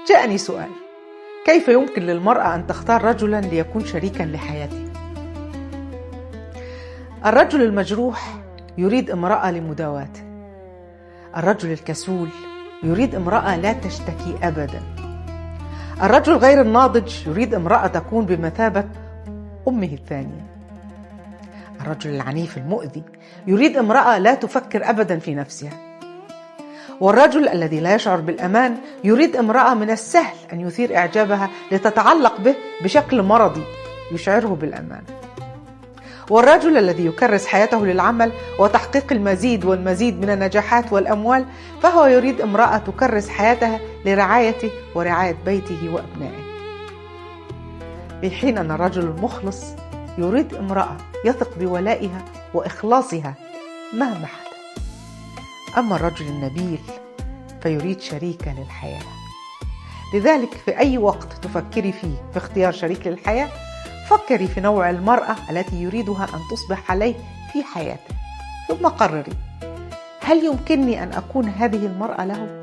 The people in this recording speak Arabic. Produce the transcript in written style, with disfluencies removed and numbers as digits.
جاءني سؤال: كيف يمكن للمرأة أن تختار رجلاً ليكون شريكاً لحياتها؟ الرجل المجروح يريد امرأة لمداواته. الرجل الكسول يريد امرأة لا تشتكي أبداً. الرجل غير الناضج يريد امرأة تكون بمثابة أمه الثانية. الرجل العنيف المؤذي يريد امرأة لا تفكر أبداً في نفسها. والرجل الذي لا يشعر بالأمان يريد امرأة من السهل أن يثير إعجابها لتتعلق به بشكل مرضي يشعره بالأمان. والرجل الذي يكرس حياته للعمل وتحقيق المزيد والمزيد من النجاحات والأموال فهو يريد امرأة تكرس حياتها لرعايته ورعاية بيته وأبنائه. في حين أن الرجل المخلص يريد امرأة يثق بولائها وإخلاصها مهما حدث. أما الرجل النبيل فيريد شريكة للحياة. لذلك في أي وقت تفكري فيه في اختيار شريك للحياة، فكري في نوع المرأة التي يريدها أن تصبح عليه في حياته، ثم قرري: هل يمكنني أن أكون هذه المرأة له؟